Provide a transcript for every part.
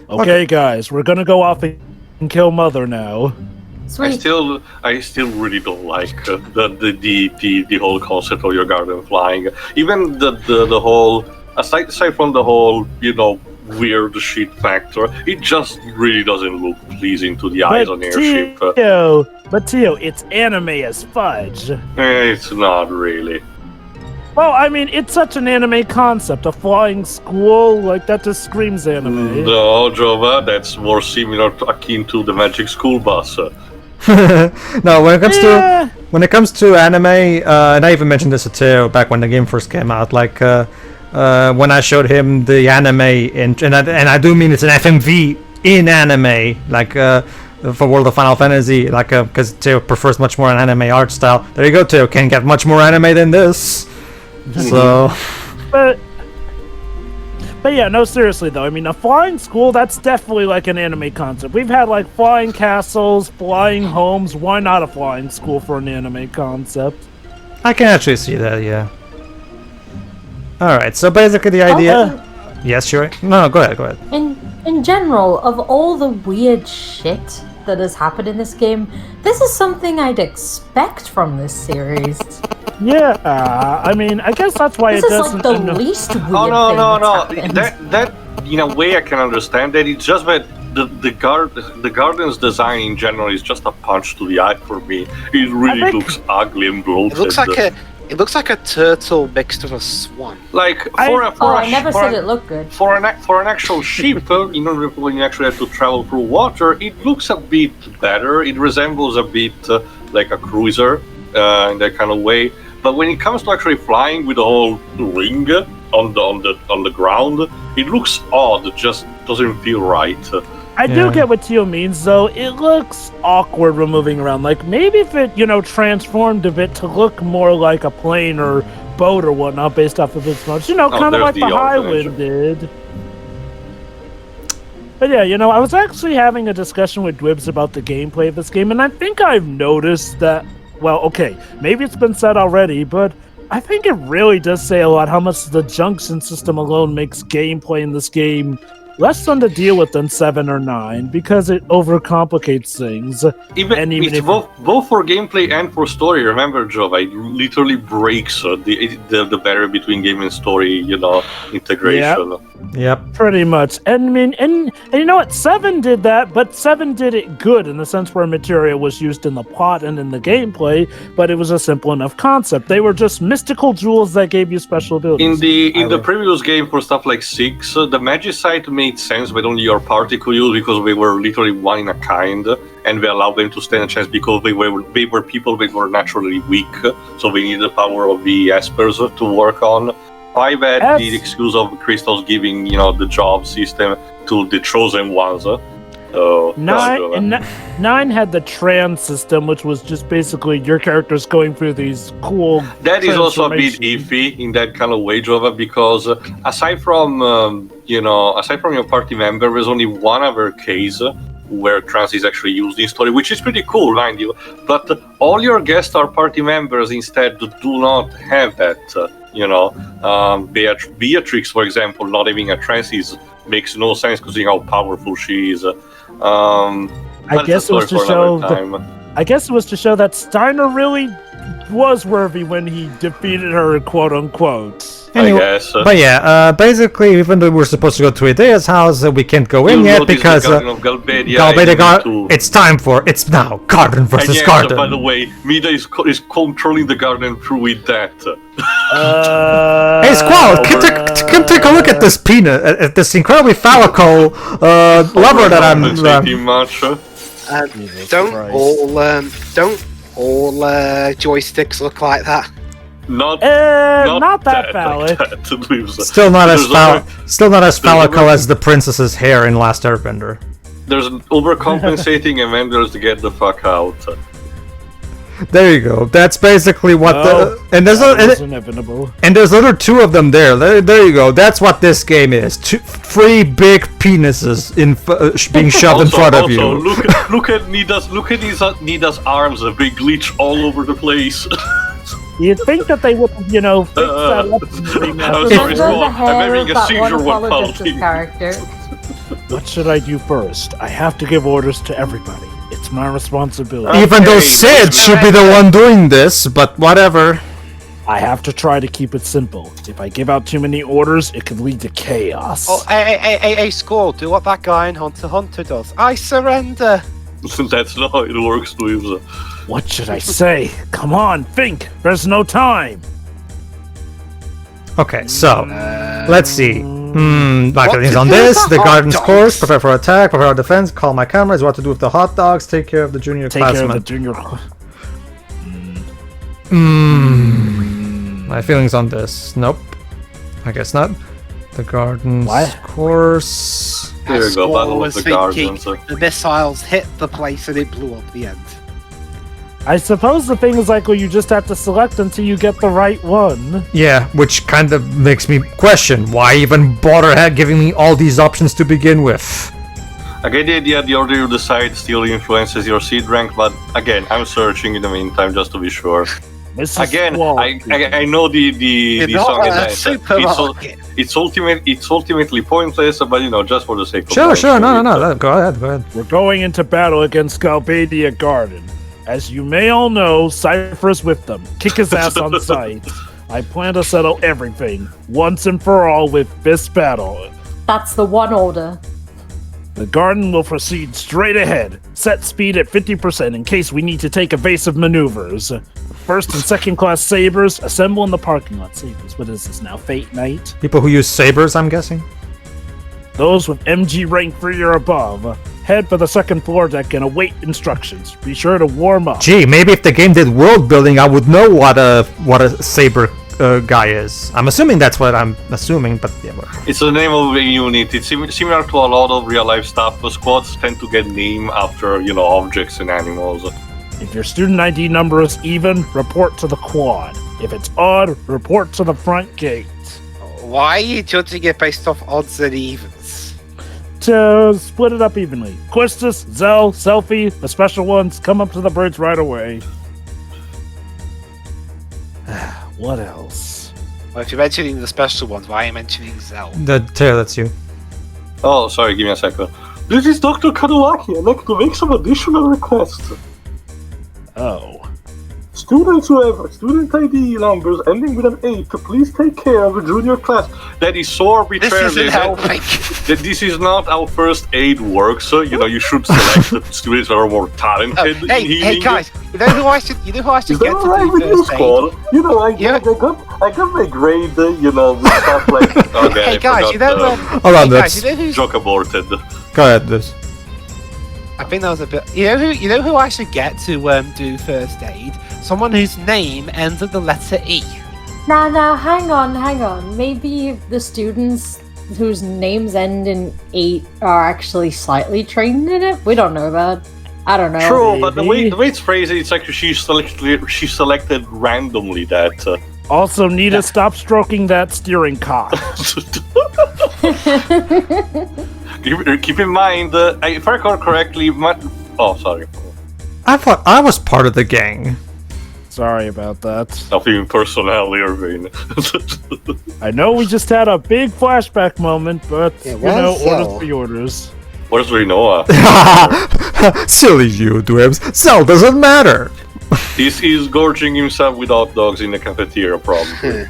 Okay, guys, we're gonna go off and kill Mother now. Sweet. I still really don't like the whole concept of your garden flying. Even the whole aside from the whole weird shit factor, it just really doesn't look pleasing to the eyes on airship. But Tio, it's anime as fudge. It's not really. Well, I mean, it's such an anime concept. A flying school, like, that just screams anime. No, Jova, that's more similar akin to the Magic School Bus. No, when it comes to anime, and I even mentioned this to Teo back when the game first came out, like when I showed him the anime, and I do mean it's an FMV in anime, like for World of Final Fantasy, like because Teo prefers much more an anime art style. There you go, Teo. Can't get much more anime than this. So, but yeah, no, seriously though. I mean, a flying school, that's definitely like an anime concept. We've had like flying castles, flying homes. Why not a flying school for an anime concept? I can actually see that, yeah. Alright, so basically the idea... Yes, sure. No, go ahead. In general, of all the weird shit that has happened in this game, this is something I'd expect from this series. Yeah, I mean, I guess that's why this it doesn't... This is like the least weird no. thing that's That in a way I can understand that. It's just that the garden's design in general is just a punch to the eye for me. It really looks ugly and bloated. It looks like a turtle mixed with a swan. Like I never said it looked good. For an actual ship, when you actually have to travel through water, it looks a bit better. It resembles a bit like a cruiser in that kind of way. But when it comes to actually flying with the whole ring on the ground, it looks odd. It just doesn't feel right. I do get what Tio means, though. It looks awkward when moving around. Like, maybe if it, transformed a bit to look more like a plane or boat or whatnot based off of its modes. Kind of like the Highwind did. But yeah, I was actually having a discussion with Dwibs about the gameplay of this game, and I think I've noticed that, well, okay, maybe it's been said already, but I think it really does say a lot how much the junction system alone makes gameplay in this game less fun to deal with than 7 or 9 because it overcomplicates things. Even if both for gameplay and for story. Remember, Jova, it literally breaks the barrier between game and story, integration. Yep. Pretty much. And I mean, and you know what? 7 did that, but 7 did it good in the sense where material was used in the plot and in the gameplay, but it was a simple enough concept. They were just mystical jewels that gave you special abilities. In the previous game for stuff like 6, the magicite made sense, but only your party could use because they were literally one in a kind, and they allowed them to stand a chance because they were people that were naturally weak, so they needed the power of the espers to work on. 5 had the excuse of crystals giving, the job system to the chosen ones. So 9 had the trans system, which was just basically your characters going through these cool. That is also a bit iffy in that kind of way, Jova, because aside from your party member, there's only one other case where trans is actually used in story, which is pretty cool, mind you. But all your guest star party members instead do not have that. Beatrix, for example, not having a trans makes no sense considering how powerful she is. I guess it was to show that Steiner really was worthy when he defeated her, quote unquote. Anyway, I guess. But yeah, basically, even though we're supposed to go to Idea's house, we can't go in yet because Galbadia it's time for it's now garden versus garden. By the way, Mida is controlling the garden through with that. Hey Squall, come take a look at this peanut, at this incredibly phallical lover that I'm. Don't all joysticks look like that? Not that phallic. Still not as phallical as the princess's hair in Last Airbender. There's an overcompensating and then there's to get the fuck out. There you go. That's basically what and there's other 2 of them there. There you go. That's what this game is. 3 big penises being shoved in front of you. Look at Nida's arms. They glitch all over the place. You'd think that they would, fix that up. I'm sorry, Squall. I'm having a seizure while character. What should I do first? I have to give orders to everybody. It's my responsibility. Even though Okay, Sid should be the one doing this, but whatever. I have to try to keep it simple. If I give out too many orders, it could lead to chaos. Oh, hey, Squall, do what that guy in Hunter x Hunter does. I surrender. That's not how it works, Dweebs. What should I say? Come on, think! There's no time! Okay, so let's see. Marketing's to on do this. with The the garden's hot course. dogs? Prepare for attack. Prepare for defense. Call my cameras. What to do with the hot dogs. Take care of the junior Take care of the classmen. junior... My feelings on this. Nope. I guess not. The garden's What? course. There you go, Squall Battle of was the thinking Gardens. the missiles hit the place and it blew up the end. I suppose the thing is like, well, you just have to select until you get the right one. Yeah, which kind of makes me question why even bother giving me all these options to begin with. I get the idea the order you decide still influences your seed rank, but again, I'm searching in the meantime just to be sure. Mrs. Again, Wall. I know the You're song not is a nice. supermarket. It's ultimately pointless, but just for the sake of Sure, knowing, no. Go ahead. We're going into battle against Galbadia Garden. As you may all know, Cypher is with them. Kick his ass on sight. I plan to settle everything, once and for all, with this battle. That's the one order. The garden will proceed straight ahead. Set speed at 50% in case we need to take evasive maneuvers. First and second class sabers, assemble in the parking lot. Sabers, what is this now? Fate Night? People who use sabers, I'm guessing. Those with MG rank 3 or above, head for the second floor deck and await instructions. Be sure to warm up. Gee, maybe if the game did world building, I would know what a saber guy is. I'm assuming that's what I'm assuming, but yeah. It's the name of a unit. It's similar to a lot of real life stuff. The squads tend to get named after, objects and animals. If your student ID number is even, report to the quad. If it's odd, report to the front gate. Why are you judging it based off odds and evens? To split it up evenly. Quistis, Zell, Selfie, the special ones, come up to the birds right away. What else? Well, if you're mentioning the special ones, why are you mentioning Zell? The tail, that's you. Oh, sorry, give me a second. This is Dr. Kaduaki. I'd like to make some additional requests. Oh. Students who have student ID numbers ending with an 8, please take care of the junior class. That is so arbitrary. This isn't helping. This is not how first aid works. So, you should select the students that are more talented. in Hey healing. guys, you know who I should Is get that to alright do with you, first aid? Squall? Yeah. I got my grade, with stuff like. Okay, Hey I guys, forgot, Hold on, hey guys, that's... you know who's? joke aborted. Go ahead, this. I think that was a bit. You know who I should get to do first aid? Someone whose name ends with the letter E. Now, hang on. Maybe the students whose names end in 8 are actually slightly trained in it? We don't know that. I don't know. True, but the way maybe. it's phrased, it's like she selected randomly that. Also, Nita, stop stroking that steering cock. Keep in mind, if I recall correctly, oh, sorry. I thought I was part of the gang. Sorry about that. Nothing personal, Irving. I know we just had a big flashback moment, but, orders be orders. Where's Rinoa? Silly you, Dwebs. Cell doesn't matter. He's gorging himself with hot dogs in the cafeteria, probably.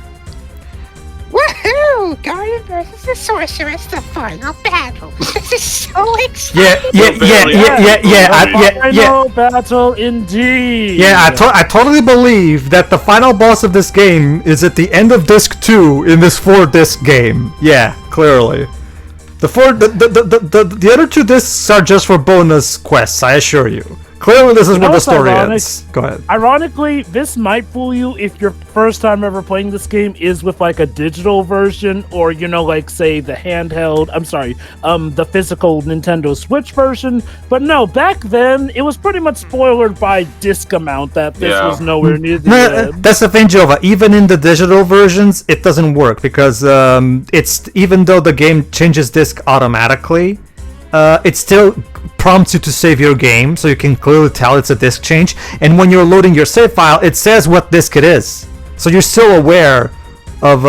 Woohoo! Guardian versus the Sorceress, the final battle. This is so exciting. Final battle indeed. Yeah, I totally believe that the final boss of this game is at the end of disc 2 in this 4-disc game. Yeah, clearly. The other 2 discs are just for bonus quests, I assure you. Clearly this is where the story ends. Go ahead. Ironically, this might fool you if your first time ever playing this game is with like a digital version or, say the the physical Nintendo Switch version. But no, back then, it was pretty much spoilered by disc amount that this was nowhere near the end. That's the thing, Jova. Even in the digital versions, it doesn't work because even though the game changes disc automatically, it still prompts you to save your game, so you can clearly tell it's a disk change. And when you're loading your save file, it says what disk it is, so you're still aware of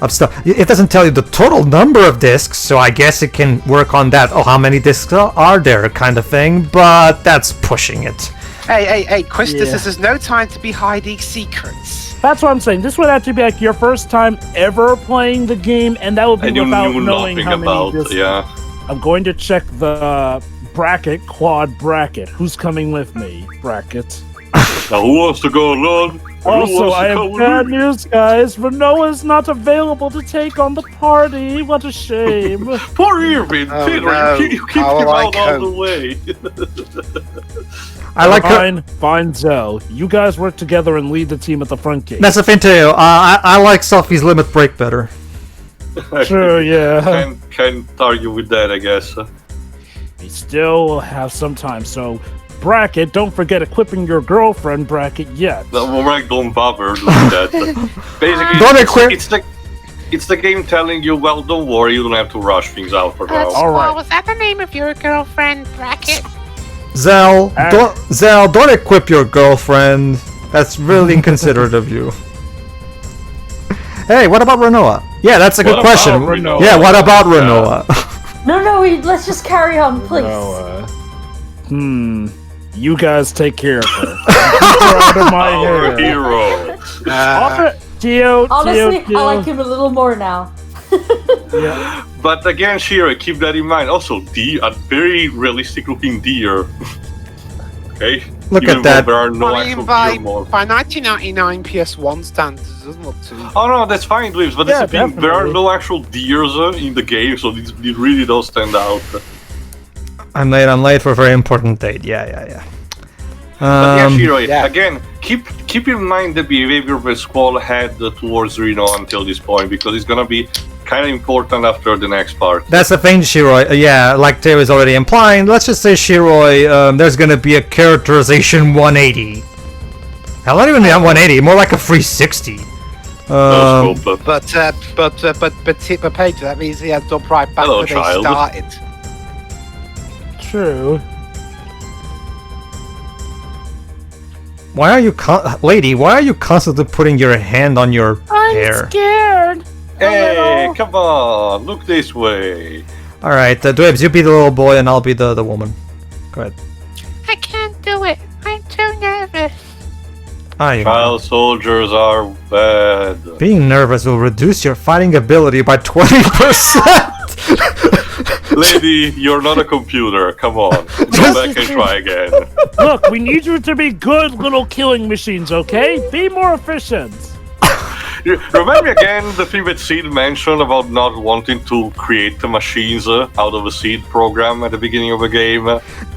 of stuff. It doesn't tell you the total number of discs, so I guess it can work on that. Oh, how many discs are there, kind of thing. But that's pushing it. Hey, Quistis, Yeah. this is no time to be hiding secrets. That's what I'm saying. This would have to be like your first time ever playing the game, and that would be And you without knew knowing nothing how many about, discs. yeah. I'm going to check the quad bracket. Who's coming with me? Bracket. Now who wants to go alone? Who Also, wants to I come have with bad me? news, guys. Renault is not available to take on the party. What a shame. Poor Irvin, Oh, Pedro, no. you keep How him will I out all the cope? way. I like Fine, Zell. You guys work together and lead the team at the front gate. That's the thing too. I like Sophie's limit break better. Sure, yeah. Can't argue with that, I guess. We still have some time, so bracket, don't forget equipping your girlfriend bracket yet. No, Morag, don't bother doing that. Basically, Don't it's, equip- it's the game telling you, well, don't worry, you don't have to rush things out for now. All right. Was that the name of your girlfriend, Bracket? Zell, don't equip your girlfriend. That's really inconsiderate of you. Hey, what about Renoa? Yeah, that's a good What question. about Renoa? Yeah, what about Yeah. Renoa? No, let's just carry on, please. You guys take care of her. Keep her out of my Our hair. hero. Offer, Tio, Honestly, Tio. I like him a little more now. Yeah. But again, Shira, keep that in mind. Also, a very realistic looking deer. Okay? Look Even at that. though there are no I actual mean, by deer more. 1999 PS1 standards, it doesn't look too. Oh no, that's fine, Dweebs, but Yeah, that's the thing. There are definitely. no actual deers in the game, so it really does stand out. I'm late for a very important date. Yeah. But yeah, Shiro, yeah. again, keep in mind the behavior the Squall had towards Reno until this point, because it's gonna be kind of important after the next part. That's the thing, Shiroi. Yeah, like Teo is already implying. Let's just say, Shiroi, there's gonna be a characterization 180. Hell, not even a 180, more like a 360. No scope. But Pedro, that means he had done right back Hello, when child. they started. True. Why are you, lady? Why are you constantly putting your hand on your hair? Scared. Hey, come on, look this way. All right, Dwebs, you be the little boy, and I'll be the woman. Go ahead. I can't do it. I'm too nervous. Ah, you Child soldiers are bad. Being nervous will reduce your fighting ability by 20%. Lady, you're not a computer. Come on, go back and try again. Look, we need you to be good little killing machines, okay? Be more efficient. Remember again the thing that Seed mentioned about not wanting to create the machines out of a Seed program at the beginning of a game?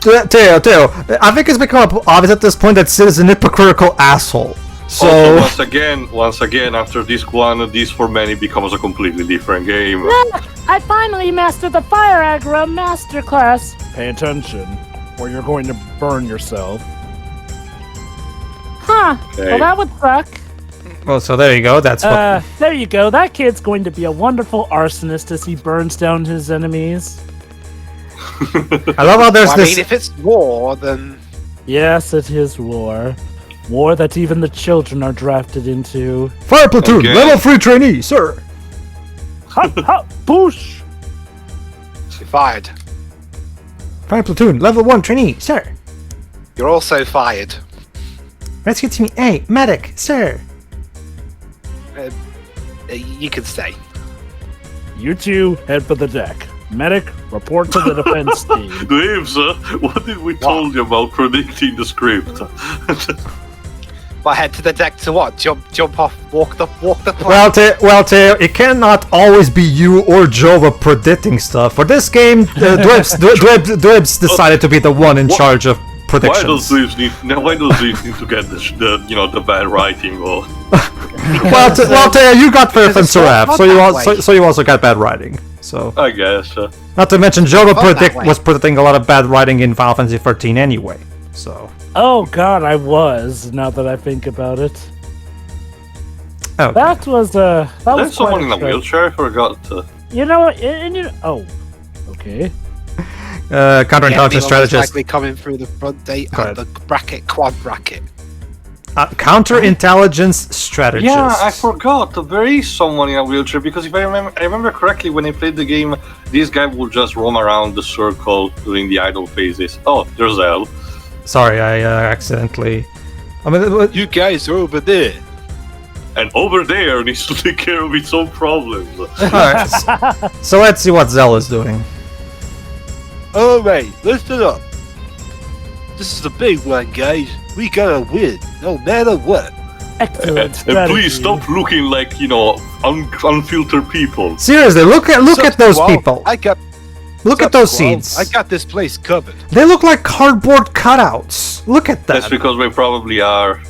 Teo, I think it's become obvious at this point that Sid is an hypocritical asshole. So Also, once again, after this one, this for many becomes a completely different game. Look, I finally mastered the Fire Aggro Masterclass. Pay attention, or you're going to burn yourself. Huh, Okay. well that would suck. well, so there you go. That's what. There you go. That kid's going to be a wonderful arsonist as he burns down his enemies. I love how there's Well, I this. mean, if it's war, then Yes, it is war. War that even the children are drafted into. Fire platoon, Okay. level 3 trainee, sir. Ha ha! Boosh! you're fired. Fire platoon, level 1 trainee, sir. You're also fired. Rescue team A, medic, sir. You can stay. You two head for the deck. Medic, report to the defense team. Dweebs, what did we told you about predicting the script? Well, head to the deck to what? Jump off, walk the Well, plank. Teo, it cannot always be you or Jova predicting stuff. For this game, Dwebs decided to be the one in charge of Why does predictions. Dweebs need to get the bad writing? Or Well, Teo, you got Fair Because from it's not Seraph, so that way. so you also got bad writing. So, I guess. not to mention Jova Not that way. was predicting a lot of bad writing in Final Fantasy 13 anyway. So, Oh god, I was, now that I think about it. oh, That was, that was There's someone quite in a stretch. wheelchair. I forgot. You know what, oh. Okay. counterintelligence Anyone most strategist. likely coming through the front gate Go and the bracket, quad bracket. counterintelligence strategist. Yeah, I forgot. There is someone in a wheelchair because if I remember correctly, when I played the game, this guy would just roam around the circle doing the idle phases. Oh, there's Elle. Sorry, I accidentally. I mean, You guys are over there. And over there needs to take care of its own problems. alright, so let's see what Zell is doing. Alright, listen up. This is the big one, guys. We gotta win, no matter what. Excellent And strategy. please stop looking like, unfiltered people. Seriously, look at those Squall, people. Look Sup, at those Squall? seeds. I got this place covered. They look like cardboard cutouts. Look at That's that. because we probably are.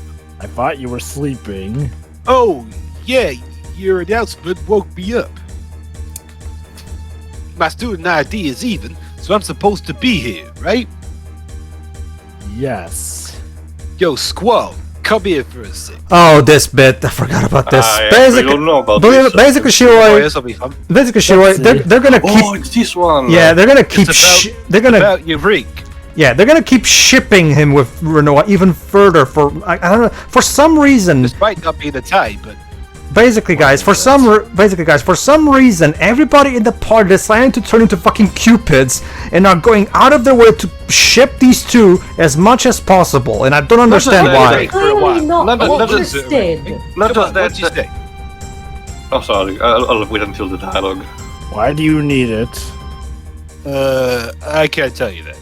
I thought you were sleeping. Oh, yeah, your announcement woke me up. My student ID is even, so I'm supposed to be here, right? Yes. Yo, Squall, come here for a sec. Oh, this bit. I forgot about this. I actually don't know about this. Basically, Oh, Shiroi. this'll be fun. Basically, Shiroi. Let's see. They're gonna keep. Oh, it's this one. Yeah, they're gonna keep. It's They're gonna. About your rig. Yeah, they're gonna keep shipping him with Renoir even further for I don't know for some reason. This might not be the type, but Basically, guys, for some reason, everybody in the party decided to turn into fucking cupids and are going out of their way to ship these two as much as possible, and I don't understand that, why. for a while. Clearly not Not just- interested. Not Come just on, that. what'd you say? Oh, sorry. I'll wait until the dialogue. Why do you need it? I can't tell you that.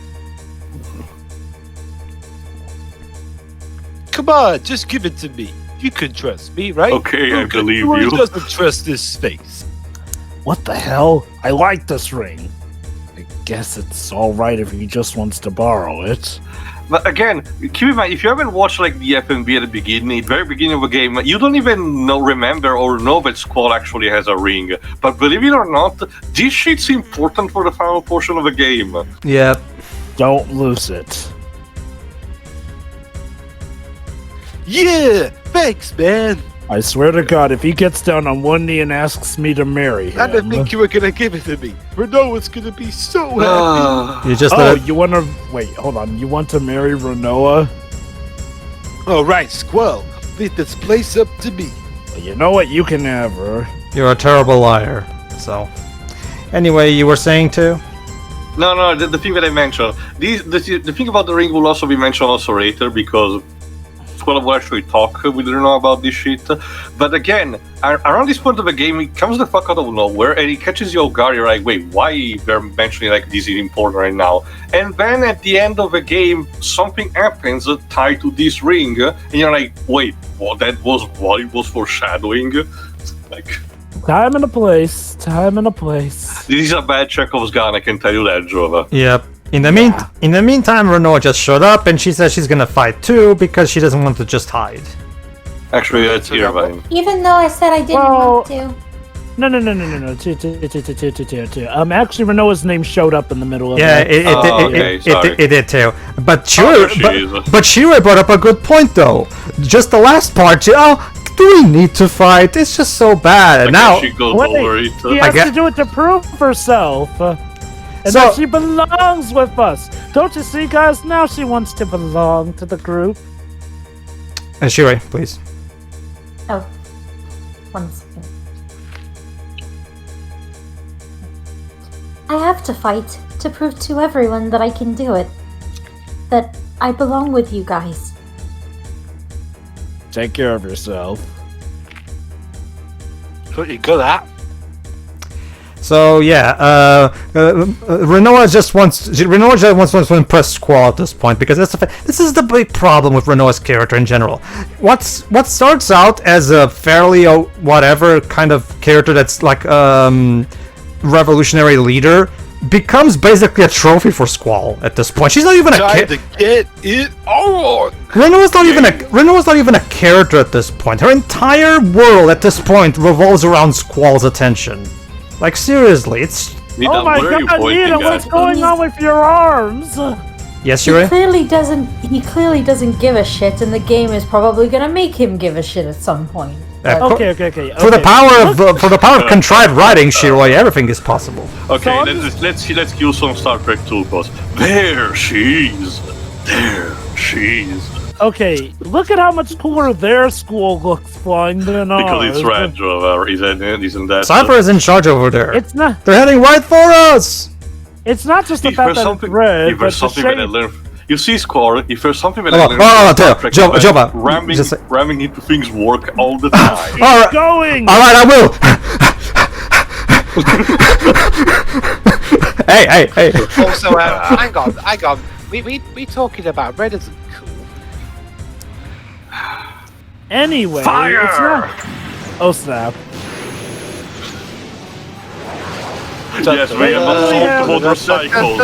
Come on, just give it to me. You can trust me, right? Okay, I believe Who you. doesn't trust this space? What the hell? I like this ring. I guess it's alright if he just wants to borrow it. But again, keep in mind, if you haven't watched like the FMV at the beginning, very beginning of the game, you don't even remember or know that Squall actually has a ring. But believe it or not, this shit's important for the final portion of the game. Yeah, Don't lose it. Yeah, thanks, man. I swear to God, if he gets down on one knee and asks me to marry him. I didn't think you were gonna give it to me. Renoa's gonna be so happy. Ah. you just Oh, let it- you want to wait? Hold on. You want to marry Renoa? All right, Squall, leave this place up to me. Well, you know what? You can have her. You're a terrible liar. So, anyway, you were saying too? No, the thing that I mentioned. The thing about the ring will also be mentioned also later because Squall will actually talk with Renault about this shit. But again, around this point of the game, it comes the fuck out of nowhere and it catches you off guard. You're like, wait, why they're mentioning like this is important right now? And then at the end of the game, something happens tied to this ring, and you're like, wait, what? That was what it was foreshadowing? Like, Time and a place. Time and a place. this is a bad Chekhov's gun, I can tell you that, Jova. Yep. In the meantime, Renault just showed up and she says she's gonna fight too because she doesn't want to just hide. Actually, that's Irvine. Even though I said I didn't want to. No. Actually, Renoa's name showed up in the middle of Yeah, it. it did too. But there Shiroi, she is. but Shiroi brought up a good point though. Just the last part, do we need to fight? It's just so bad. And now, she goes Wait, over it. She has get- to do it to prove herself. And So- that she belongs with us. Don't you see, guys? Now she wants to belong to the group. Shiroi, please. Oh, 1 second. I have to fight to prove to everyone that I can do it. That I belong with you guys. Take care of yourself. What you good at? So yeah, Renault just wants to impress Squall at this point because this is the big problem with Renault's character in general. What starts out as a fairly whatever kind of character that's like revolutionary leader becomes basically a trophy for Squall at this point. She's not even a Time to get it on. Renault's not even a character at this point. Her entire world at this point revolves around Squall's attention. Like seriously, it's Nita, Oh my where are you God, pointing Nita, at? what's going on with your arms? yes, He Shiroi. clearly doesn't give a shit, and the game is probably gonna make him give a shit at some point. But- Okay. For the power of contrived writing, Shiroi, everything is possible. Okay, So I'm let's kill some Star Trek 2 posts. There she is. Okay, look at how much cooler their school looks flying than ours. Because it's red, Jover, isn't that? Cypher is in charge over there. It's not. They're heading right for us! It's not just the If fact there's that it's red, if but there's the something that I shape. learned, you see, Squall. If there's something that I Oh, learned, Teo, from Jova, ramming, just- ramming into things work all the time. Alright, Going. alright, I will! hey! Also, hang on. We talking about red isn't cool. Anyway, Fire! It's not... Oh snap! Yes, we have assault motorcycles.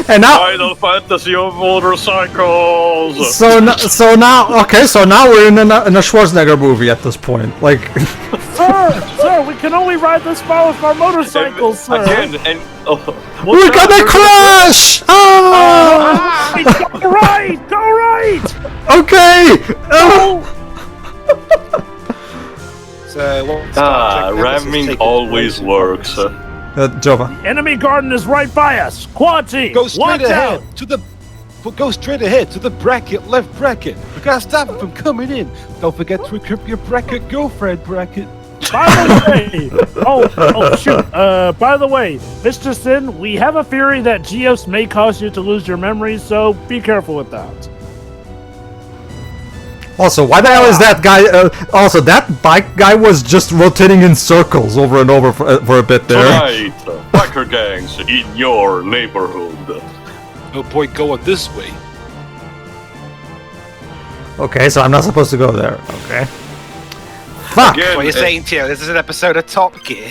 And now, Final Fantasy of motorcycles. so now we're in a Schwarzenegger movie at this point. Like, Sir, we can only ride this far with our motorcycles, sir. Again, and we're gonna crash! Ah! Go right! Go right! Okay! So, ramming always works. Jova. Enemy garden is right by us. Quad team, Go straight watch ahead out! to the. Go straight ahead to the bracket, left bracket. We gotta stop it from coming in. Don't forget to equip your bracket, girlfriend bracket. By the way, oh shoot! By the way, Mr. Sin, we have a theory that Geos may cause you to lose your memory, so be careful with that. Also, why the hell is that guy? Also, that bike guy was just rotating in circles over and over for a bit there. Tonight, biker gangs in your neighborhood. No point going this way. Okay, so I'm not supposed to go there. Okay. Fuck! Again, What you're saying, Tio? This is an episode of Top Gear.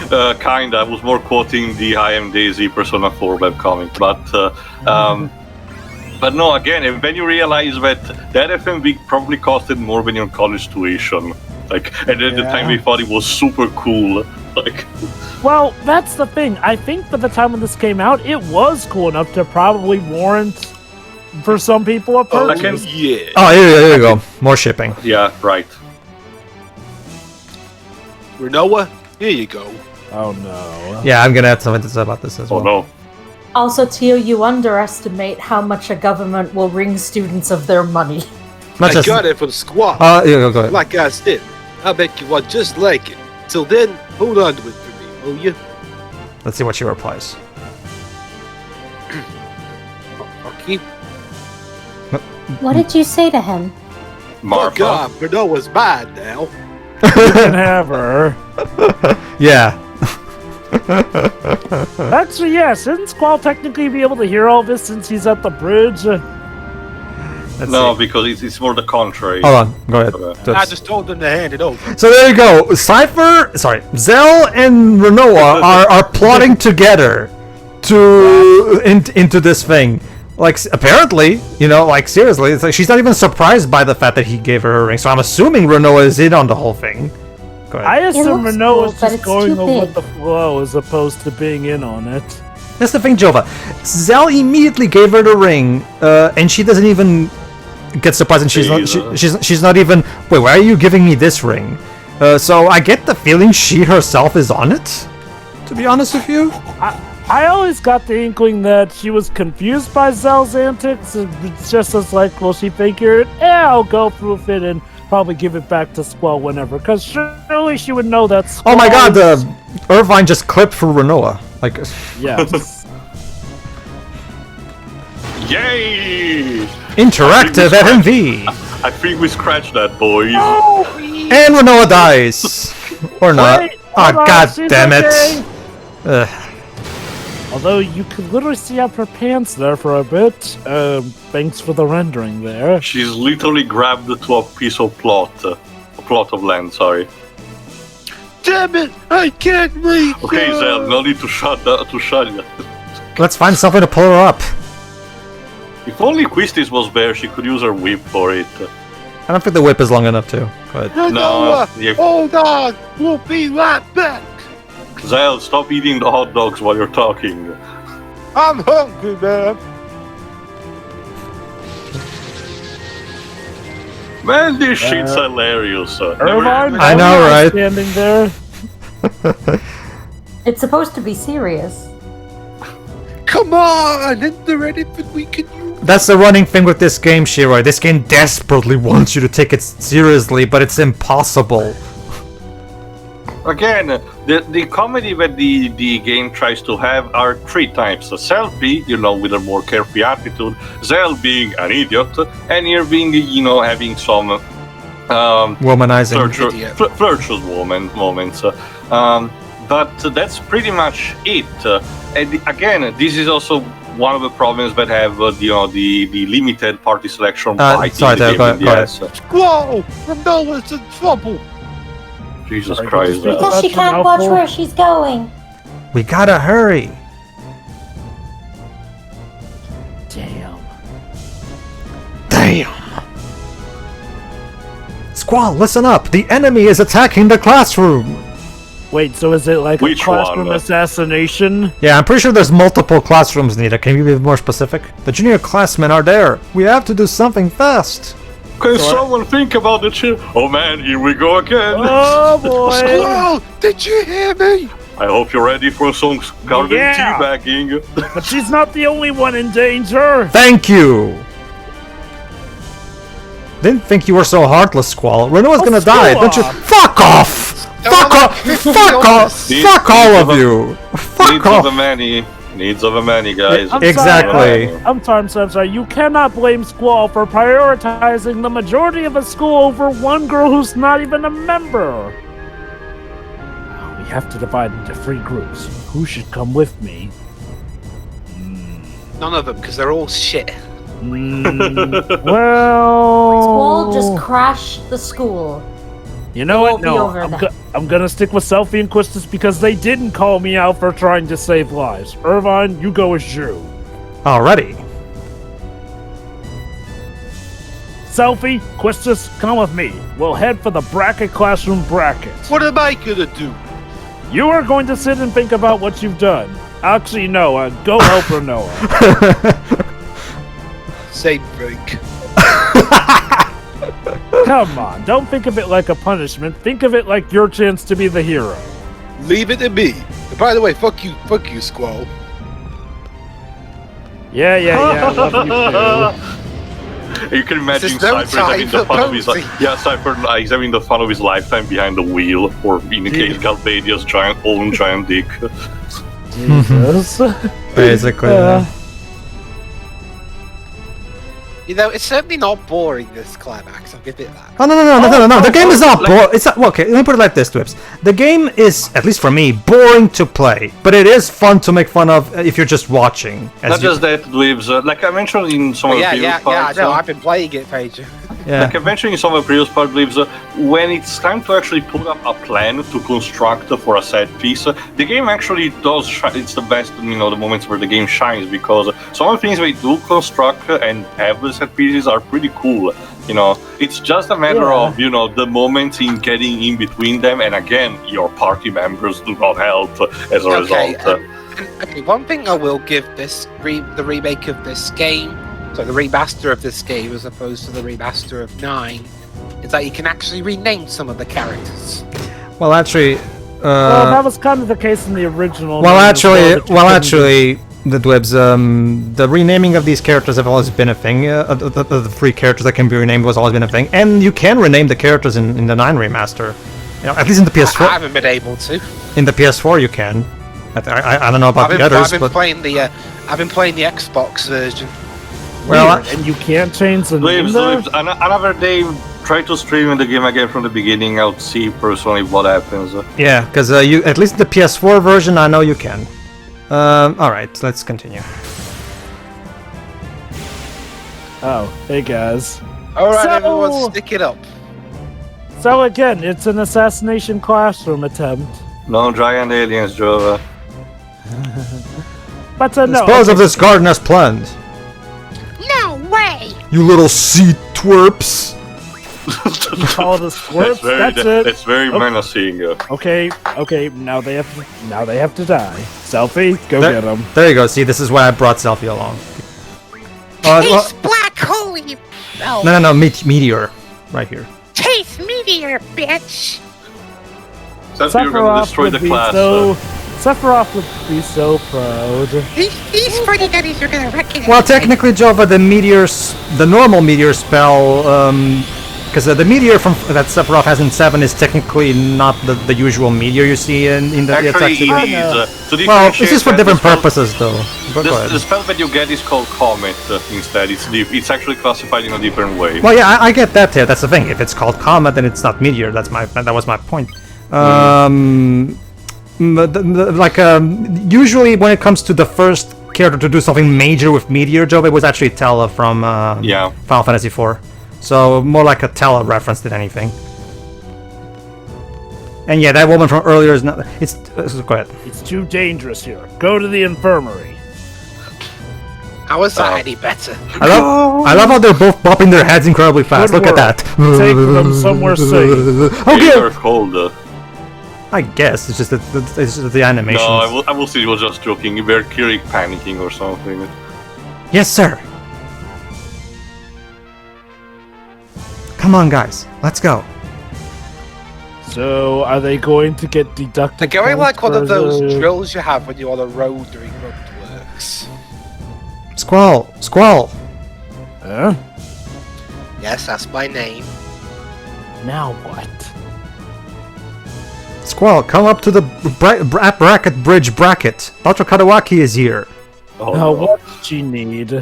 Kinda. I was more quoting the I Am Daisy Persona 4 webcomic, but no, again, and when you realize that that FMV probably costed more than your college tuition, like, and at the time we thought it was super cool, like. Well, that's the thing. I think by the time when this came out, it was cool enough to probably warrant, for some people, a purchase. Yeah. Oh, here you go. More shipping. Yeah, right. Renoa, here you go. Oh no. Yeah, I'm gonna have something to say about this as Oh well. no. Also, Tio, you underestimate how much a government will wring students of their money. Not I just. got it from Squad. Yeah, go ahead. Like I said, I'll make you one just like it. Till then, hold on to it for me, will you? Let's see what she replies. Okay. What did you say to him? Fuck Martha. off, Renoa's mine now. You can have her. Yeah. Actually, yeah, shouldn't Squall technically be able to hear all this since he's at the bridge? Let's No, see. because it's more the contrary. Hold on. Go ahead. Okay. I That's- just told them to hand it over. So there you go. Zell and Renoa are plotting together to into this thing. Like, apparently, seriously, it's like she's not even surprised by the fact that he gave her a ring. So I'm assuming Renoa is in on the whole thing. Go ahead. I assume looks Renault cool, is but just it's going too over big. the flow as opposed to being in on it. That's the thing, Jova. Zell immediately gave her the ring, and she doesn't even get surprised, and she's not even. Wait, why are you giving me this ring? So I get the feeling she herself is on it. To be honest with you. I always got the inkling that she was confused by Zell's antics. It's just as like, well, she figured, I'll go proof it and probably give it back to Squall whenever. Because surely she would know that Squall Oh my God! is- Irvine just clipped for Renoa. Like. Yes. Yay! Interactive FMV! I think we scratched that, boys. And Renoa dies! Or not. Wait, Oh, hold on, god she's damn it! okay. Ugh. Although you could literally see up her pants there for a bit. Thanks for the rendering there. She's literally grabbed to a piece of plot of land, sorry. Damn it! I can't reach. Okay, Zell, no need to shut that. Let's find something to pull her up. If only Quistis was there, she could use her whip for it. I don't think the whip is long enough too. Go ahead. No, yeah. Hold on. We'll be right back. Zell, stop eating the hot dogs while you're talking. I'm hungry, man. Man, this shit's hilarious. Irvine, I know, how are you right? standing there. It's supposed to be serious. Come on! Isn't there anything we can use? That's the running thing with this game, Shiroi. This game desperately wants you to take it seriously, but it's impossible. Again, the comedy that the game tries to have are three types. Selfie, with a more carefree attitude, Zell being an idiot, and here being, having some Womanizing. flirtatious moments. But that's pretty much it. And again, this is also one of the problems that have, the limited party selection. Sorry, go ahead. Squall! Randola's in trouble! Jesus Sorry, Christ. can you speak Because she That's a can't watch mouthful. where she's going. We gotta hurry. Damn. Damn. Squall, listen up. The enemy is attacking the classroom. Wait, so is it like Which a classroom one? assassination? Yeah, I'm pretty sure there's multiple classrooms needed. Can you be more specific? The junior classmen are there. We have to do something fast. Can someone think about the chill? Oh man, here we go again. Oh boy! Squall! Did you hear me? I hope you're ready for some garden Yeah. teabagging. But she's not the only one in danger. Thank you. Didn't think you were so heartless, Squall. Renoa's gonna die, don't you? Fuck off! Fuck off! Fuck off! Fuck all of you! Fuck Needs of the off! many. Needs of the many, guys. I'm Exactly. Sorry, I'm sorry. You cannot blame Squall for prioritizing the majority of a school over one girl who's not even a member. We have to divide into 3 groups. Who should come with me? None of them, because they're all shit. Well... Squall just crashed the school. You know what? It won't be No, over then. I'm gonna stick with Selfie and Quistis because they didn't call me out for trying to save lives. Irvine, you go as Zhu. Already. Selfie, Quistis, come with me. We'll head for the bracket classroom bracket. What am I gonna do? You are going to sit and think about what you've done. Actually, no, go help Renoa. Same thing. Come on, don't think of it like a punishment. Think of it like your chance to be the hero. Leave it to me. And by the way, fuck you, Squall. Yeah, I love you too. You can imagine There's no Cypher having the time fun for of his posing. Cypher he's having the fun of his lifetime behind the wheel, or in the case Galbadia's own giant dick. Jesus. Basically. It's certainly not boring, this climax, I'll give it that. Oh, no. The game is not boring. It's not. Well, okay, let me put it like this, Twips. The game is, at least for me, boring to play, but it is fun to make fun of if you're just watching. Not just that, Dweebs, like I mentioned in some of the previous parts. I know, I've been playing it, Pedro. Yeah. Like I mentioned in some of the previous part, Dweebs, when it's time to actually put up a plan to construct for a set piece, the game actually does it's the best, the moments where the game shines, because some of the things they do construct and have the set pieces are pretty cool. It's just a matter of, the moments in getting in between them, and again, your party members do not help as a result. Okay, one thing I will give the remake of this game, so the remaster of this game as opposed to the remaster of 9, is that you can actually rename some of the characters. Well, actually. Well, that was kind of the case in the original. Well, game as actually, the Dwebs, the renaming of these characters have always been a thing. The 3 characters that can be renamed was always been a thing, and you can rename the characters in the 9 remaster. At least in the PS4. I haven't been able to. In the PS4, you can. I don't know about the others, I've been but playing the Xbox version. well, and you can't change the name there? Dweebs, another day, try to stream the game again from the beginning. I'll see personally what happens. yeah, because you at least the PS4 version, I know you can. All right, let's continue. Oh, hey guys. Alright, So- everyone, stick it up. So again, it's an assassination classroom attempt. No giant aliens, Jova. But no. Dispose of this garden as planned. No way! You little sea twerps. You call it a squirt. That's it. It's very menacing. Okay. Now they have to die. Selfie, go get them. There you go. See, this is why I brought Selfie along. Taste black hole, you... Oh, No, meteor, right here. taste meteor, bitch! Since you're gonna destroy the class. Sephiroth would be so proud. He's pretty good if you're gonna recognize Well, him. technically, Jova, the normal meteor spell, because the meteor that Sephiroth has in 7 is technically not the usual meteor you see in the Actually, it's actually, to well, this is for differentiate that, different the spell- purposes, though. But go The ahead. spell that you get is called Comet instead. It's actually classified in a different way. Well, yeah, I get that. Yeah, that's the thing. If it's called comet, then it's not meteor. That was my point. Usually when it comes to the first character to do something major with meteor, Job, it was actually Tella from Yeah. Final Fantasy IV. So more like a Tella reference than anything. And yeah, that woman from earlier is not. Go ahead. It's too dangerous here. Go to the infirmary. How is that any better? I love how they're both bopping their heads incredibly fast. Good Look work. at that. Take them somewhere safe. They Okay. are cold. I guess it's just the animations. No, I will say you were just joking. You were Kirik panicking or something. Yes, sir. Come on, guys. Let's go. So, are they going to get deducted? They're going points like one for of those the- drills you have when you're on a road doing road works. Squall! Squall! Huh? Yes, that's my name. Now what? Squall, come up to the bracket bridge bracket. Dr. Kadawaki is here. Oh, Now, no. what does she need?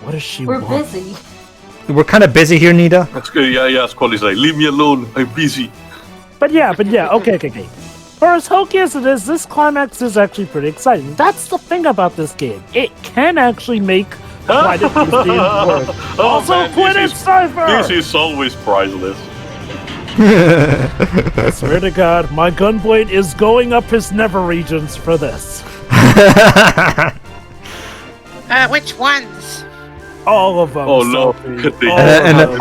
What does she We're want? busy. We're kind of busy here, Nita. That's good. Yeah. Squall is like, leave me alone. I'm busy. But yeah, okay. For as hokey as it is, this climax is actually pretty exciting. That's the thing about this game. It can actually make quite a few things work. Also, man, quit it, Cypher! This is always priceless. I swear to God, my gunblade is going up his nether regions for this. Which ones? All of them. Oh, no. Sophie. Could be. All And of them.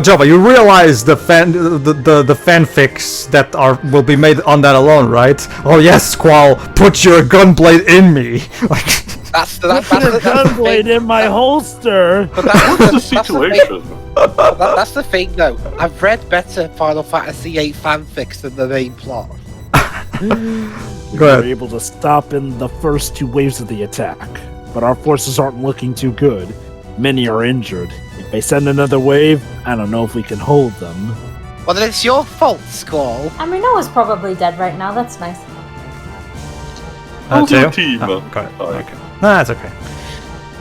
Java, you realize the fanfics that will be made on that alone, right? Oh yes, Squall, put your gunblade in me. Like, That's the Put your gunblade in my holster. But that's What's the that's the situation? That's the thing, though. I've read better Final Fantasy VIII fanfics than the main plot. We Go were ahead. able to stop in the first 2 waves of the attack, but our forces aren't looking too good. Many are injured. If they send another wave, I don't know if we can hold them. Well, then it's your fault, Squall. I mean, Noah's probably dead right now. That's nice. How's your Teo? team? Oh, go ahead. Sorry. Okay. No, that's okay.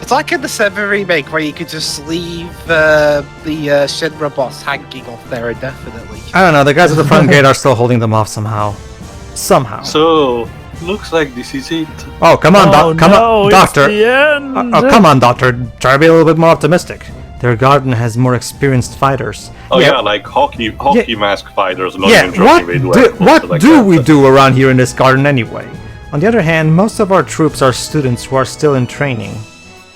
It's like in the 7 remake where you could just leave the Shinra boss hanging off there indefinitely. I don't know. The guys at the front gate are still holding them off somehow. Somehow. So, looks like this is it. Oh, come on, come no, on, it's Doctor. the end. Oh, come on, Doctor. Try to be a little bit more optimistic. Their garden has more experienced fighters. Oh yeah, like hockey mask fighters. Not Yeah, even joking, they do have what like do that. we do around here in this garden anyway? On the other hand, most of our troops are students who are still in training.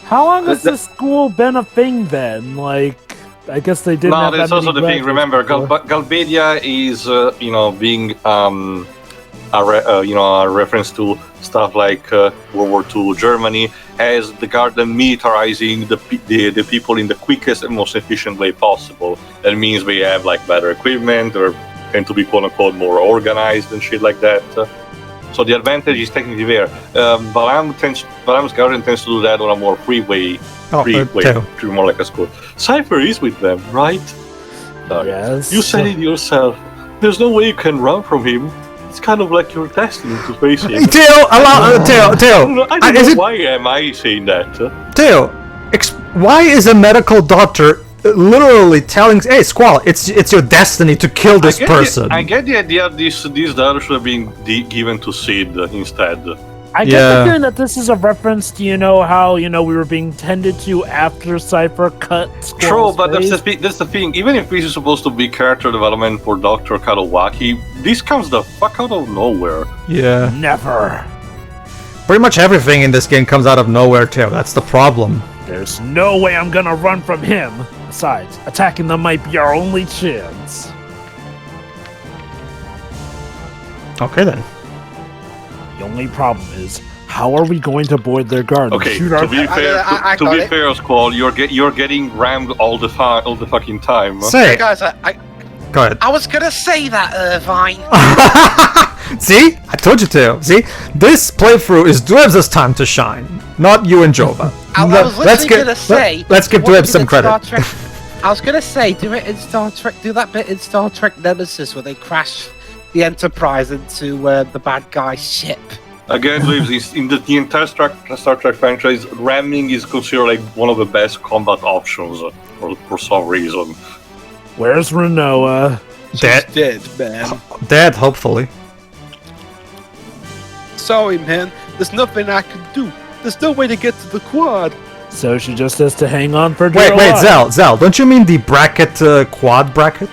How long has this school been a thing then? Like, I guess they didn't No, have that's that also many the thing. graduates Remember, before. Galbadia is, being a reference to stuff like World War II Germany, as the garden militarizing the people in the quickest and most efficient way possible. That means we have like better equipment, or tend to be quote unquote more organized and shit like that. So the advantage is technically there. Balam's garden tends to do that on a more free way. Teo. More like a school. Cypher is with them, right? Yes. You said it yourself. There's no way you can run from him. It's kind of like your destiny to face him. Teo, Teo. I don't know why am I saying that. Teo, why is a medical doctor literally telling, "Hey, Squall, it's your destiny to kill this person"? I get the idea this data should have been given to Sid instead. I get the feeling that this is a reference to, how, we were being tended to after Cypher cut Squall's True, but face. that's the thing. Even if this is supposed to be character development for Dr. Kadawaki, this comes the fuck out of nowhere. Yeah. Never. Pretty much everything in this game comes out of nowhere, Teo. That's the problem. There's no way I'm gonna run from him. Besides, attacking them might be our only chance. Okay then. The only problem is, how are we going to board their guard? and Okay, shoot to our be fair, I to got be it. fair, Squall, you're getting rammed all the fucking time. Say, Hey guys, go ahead. I was gonna say that, Irvine. See? I told you to. See? This playthrough is Dwebs' time to shine, not you and Jova. I was literally gonna say. Let's give what Dwebs did some in credit. Star Trek- I was gonna say, do it in Star Trek. Do that bit in Star Trek Nemesis where they crash the Enterprise into the bad guy's ship. Again, Waves, in the entire Star Trek franchise, ramming is considered like one of the best combat options for some reason. Where's Renoa? Dead. Dead, man. Dead, hopefully. Sorry, man. There's nothing I can do. There's no way to get to the quad. So she just has to hang on for Wait, dear wait, life. Zell, don't you mean the bracket, quad bracket?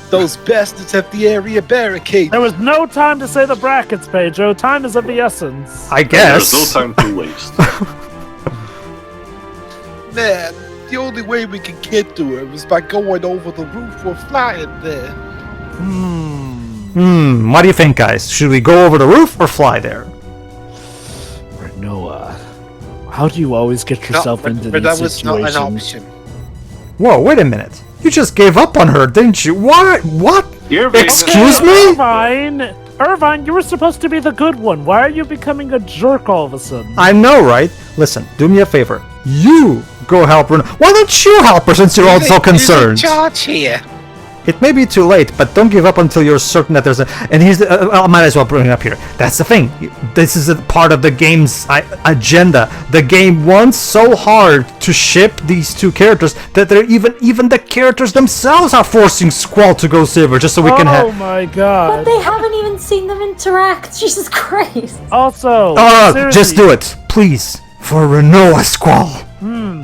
Those bastards have the area barricade. There was no time to say the brackets, Pedro. Time is of the essence. I guess. There's no time to waste. Man, the only way we can get to him is by going over the roof or flying there. What do you think, guys? Should we go over the roof or fly there? Renoa, how do you always get yourself into but these that was not situations? an option. Whoa, wait a minute. You just gave up on her, didn't you? What? Excuse me? Irvine, you were supposed to be the good one. Why are you becoming a jerk all of a sudden? I know, right? Listen, do me a favor. You go help Renoa. Why don't you help her since you're all so concerned? Who's in charge here? It may be too late, but don't give up until you're certain that there's a... And here's the... I might as well bring it up here. That's the thing. This is a part of the game's agenda. The game wants so hard to ship these two characters that they're even the characters themselves are forcing Squall to go save her just so we can have... Oh my god. But they haven't even seen them interact. Jesus Christ. Also, just do it, please, for Renoa, Squall.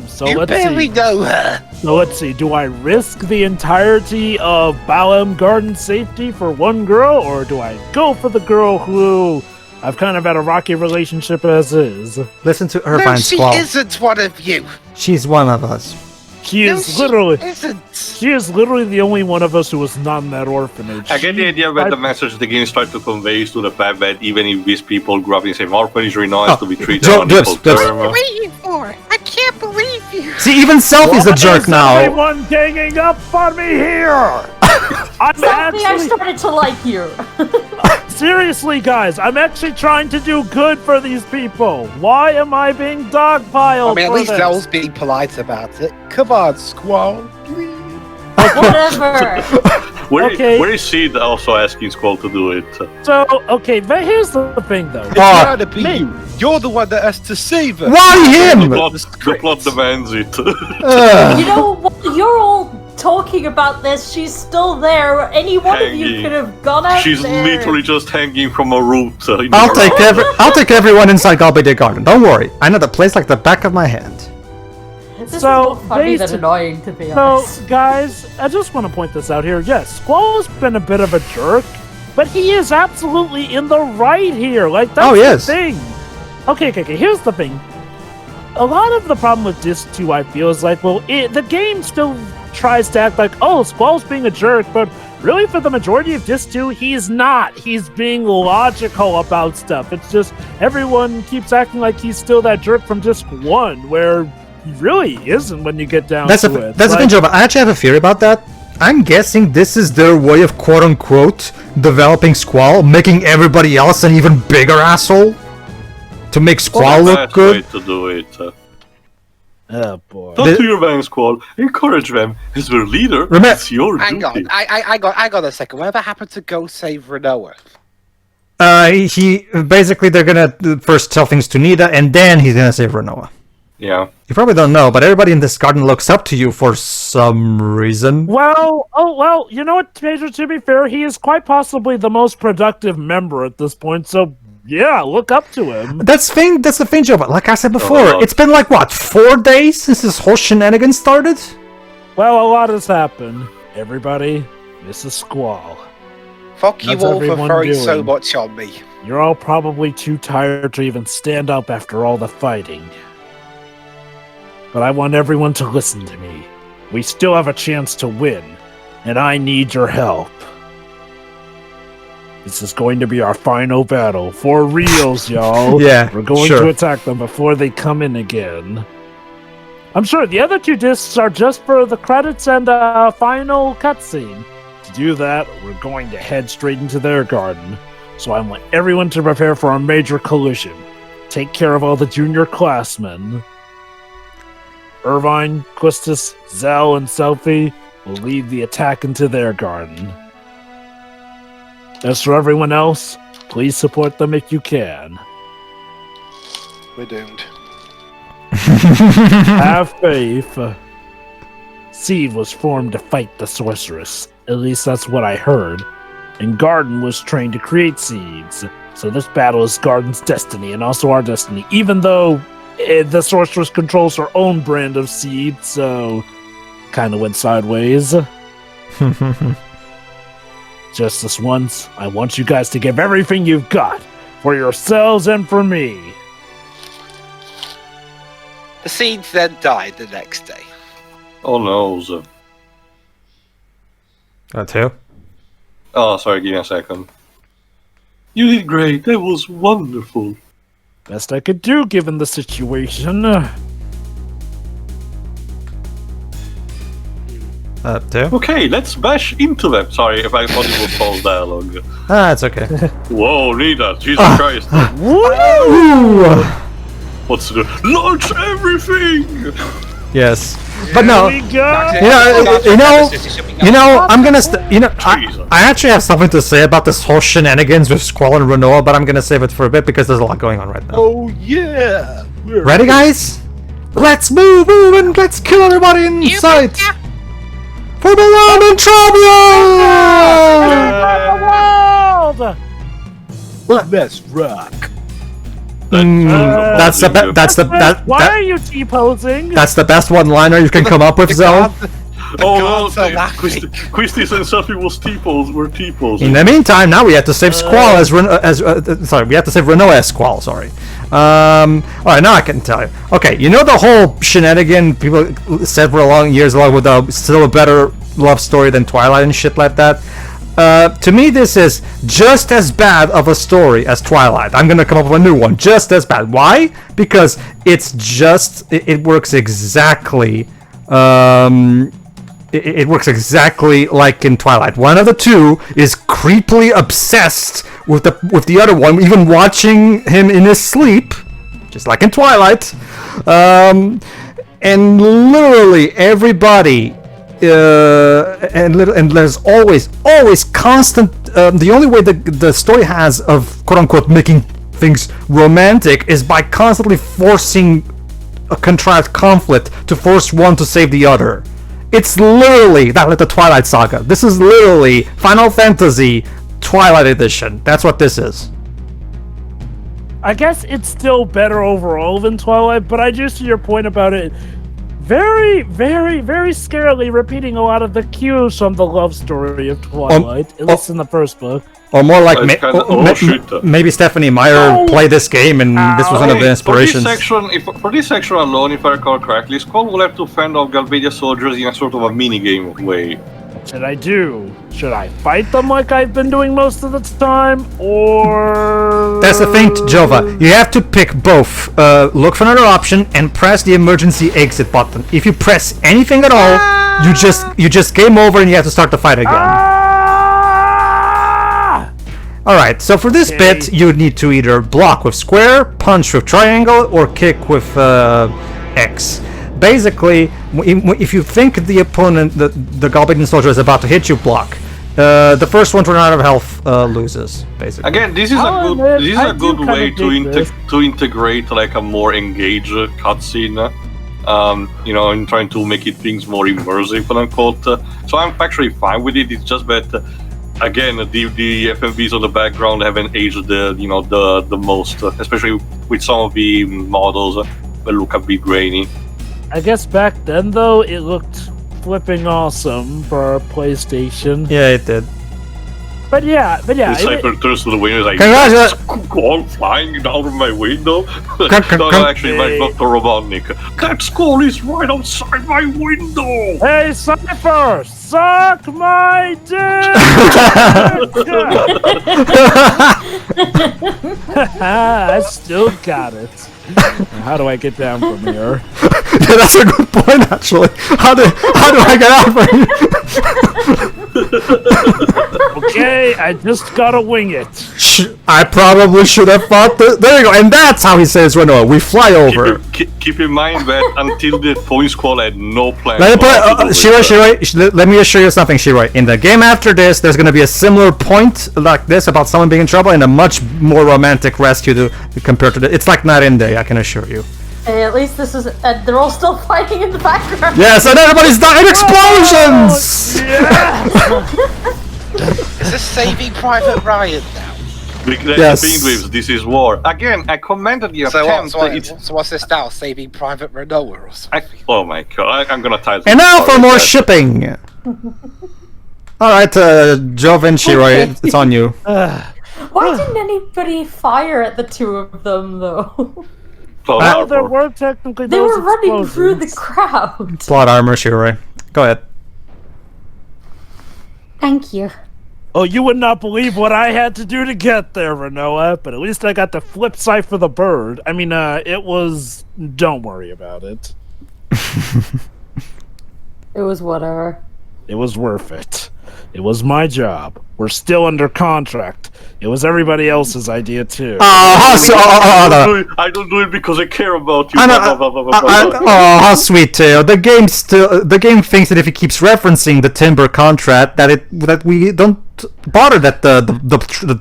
So You let's barely see. know her. So let's see. Do I risk the entirety of Balam Garden's safety for one girl, or do I go for the girl who I've kind of had a rocky relationship as is? Listen to No, Irvine, she Squall. isn't one of you. She's one of us. She No, is she literally. isn't. She is literally the only one of us who was not in that orphanage. I get the idea that the message the game is trying to convey is to the fact that even if these people grew up in the same orphanage, Renoa has to be treated on equal What are term. you waiting for? I can't believe you. See, even Selfie's a jerk now. Everyone ganging up on me here. I'm Suddenly I actually started to like you. seriously, guys. I'm actually trying to do good for these people. Why am I being dogpiled? I mean, at for least this? Zell's being polite about it. Come on, Squall. Whatever. Okay. Where is Sid also asking Squall to do it? So, okay, but here's the thing, though. It's gotta be you. You're the one that has to save her. Why him? The plot demands it. You know, while you're all talking about this, she's still there. Any one of you Hanging. could have gone out She's there. literally just hanging from a root. I'll take everyone inside Galbadia Garden. Don't worry. I know the place like the back of my hand. This So, is more funny than basi- annoying, to be So, honest. guys, I just want to point this out here. Yes, Squall's been a bit of a jerk, but he is absolutely in the right here. Like, that's Oh, yes. the thing. Okay, here's the thing. A lot of the problem with Disc 2, I feel, is like, well, the game still tries to act like, oh, Squall's being a jerk, but really for the majority of Disc 2, he's not. He's being logical about stuff. It's just everyone keeps acting like he's still that jerk from Disc 1, where he really isn't when you get down That's to the it. thing, Like, Joe. I actually have a theory about that. I'm guessing this is their way of quote-unquote developing Squall, making everybody else an even bigger asshole to make Squall look That's good. way to do it. oh, boy. Talk to your man, Squall. Encourage them. As their leader, Remember- it's your Hang duty. on, I got a second. Whatever happened to go save Renoa? He basically they're gonna first tell things to Nida, and then he's gonna save Renoa. Yeah. You probably don't know, but everybody in this garden looks up to you for some reason. Well, you know what, Pedro, to be fair, he is quite possibly the most productive member at this point, so yeah, look up to him. That's the thing, Joe. But like I said before, Oh. it's been like what, 4 days since this whole shenanigan started? Well, a lot has happened. Everybody, this is Squall. Fuck you That's all for everyone throwing so doing. much on me. You're all probably too tired to even stand up after all the fighting. But I want everyone to listen to me. We still have a chance to win, and I need your help. This is going to be our final battle. For reals, y'all. Yeah, We're going sure. to attack them before they come in again. I'm sure the other 2 discs are just for the credits and final cutscene. To do that, we're going to head straight into their garden. So I want everyone to prepare for a major collision. Take care of all the junior classmen. Irvine, Quistis, Zell, and Selfie will lead the attack into their garden. As for everyone else, please support them if you can. We're doomed. Have faith. Seed was formed to fight the Sorceress. At least that's what I heard. And Garden was trained to create seeds. So this battle is Garden's destiny and also our destiny. Even though the Sorceress controls her own brand of seed, so kind of went sideways. Just this once, I want you guys to give everything you've got. For yourselves and for me. The seeds then died the next day. Oh no. Two? Oh, sorry, give me a second. You did great. That was wonderful. Best I could do given the situation. Two? Okay, let's bash into them. Sorry if I thought it was false dialogue. It's okay. Whoa, Nita, Jesus Christ. Woo! What's the... Launch everything! Yes. But no, Here we go! I'm gonna, I actually have something to say about this whole shenanigans with Squall and Renoa, but I'm gonna save it for a bit because there's a lot going on right now. Oh yeah! Ready, guys? Let's move, and let's kill everybody in sight! For the Roman Tribune! Let's rock. Why are you T-posing? That's the best one-liner you can come up with, Zell. Oh, Quistis and Selfie was T-pose, were T-pose. In the meantime, now we have to save Squall we have to save Renoa as Squall, sorry. Alright, now I can tell you. Okay, you know the whole shenanigan people said for a long years along with still a better love story than Twilight and shit like that? To me, this is just as bad of a story as Twilight. I'm gonna come up with a new one, just as bad. Why? Because it's just it works exactly. It works exactly like in Twilight. One of the two is creepily obsessed with the other one, even watching him in his sleep, just like in Twilight. And literally everybody. And there's always constant. The only way the story has of quote unquote making things romantic is by constantly forcing a contrived conflict to force one to save the other. It's literally that like the Twilight Saga. This is literally Final Fantasy Twilight Edition. That's what this is. I guess it's still better overall than Twilight, but I just see your point about it. Very, very, very scarily repeating a lot of the cues from the love story of Twilight, at least in the first book. Or more like shit. maybe Stephanie Meyer played this game and this was one of the inspirations. For this section alone, if I recall correctly, Skull will have to fend off Galbadia soldiers in a sort of a mini-game way. Should I do? Should I fight them like I've been doing most of the time, or... That's the thing, Jova. You have to pick both. Look for another option and press the emergency exit button. If you press anything at all, you just game over and you have to start the fight again. Alright, so for this bit, you need to either block with square, punch with triangle, or kick with X. Basically, if you think the opponent, the Galbadian soldier is about to hit you, block. The first one to run out of health loses, basically. Again, this is a good way to integrate like a more engaged cutscene. In trying to make things more immersive, quote unquote. So I'm actually fine with it. It's just that, again, the FMVs on the background haven't aged the most, especially with some of the models that look a bit grainy. I guess back then, though, it looked flipping awesome for PlayStation. Yeah, it did. But yeah. The sniper turns to the window like, Skull flying out of my window? No, actually, my Dr. Robotnik. That Skull is right outside my window! Hey, Sniper! Suck my dick! I still got it. How do I get down from here? Yeah, that's a good point, actually. How do I get out from here? Okay, I just gotta wing it. I probably should have thought that. There you go, and that's how he says Renoa. We fly over. Keep in mind that until the point squad had no plan. Shiroi, let me assure you something, Shiroi. In the game after this, there's gonna be a similar point like this about someone being in trouble, and a much more romantic rescue compared to it's like night and day. I can assure you. Hey, at least this is. They're all still fighting in the background. Yes, and everybody's dying. Explosions! Is this Saving Private Ryan now? Yes. This is war. Again, I commended the attempt. So what's this now? Saving Private Renoa or something? Oh my god, I'm gonna title. And now for more shipping. Alright, Jove and Shiroi, it's on you. Why didn't anybody fire at the two of them, though? There were technically They those were running through the explosions. crowd. Plot armor, Shiroi. Go ahead. Thank you. Oh, you would not believe what I had to do to get there, Renoa, but at least I got the flip side for the bird. I mean, it was... Don't worry about it. It was whatever. It was worth it. It was my job. We're still under contract. It was everybody else's idea, too. I don't do it because I care about you. How sweet, Teo. The game thinks that if it keeps referencing the timber contract, that we don't bother that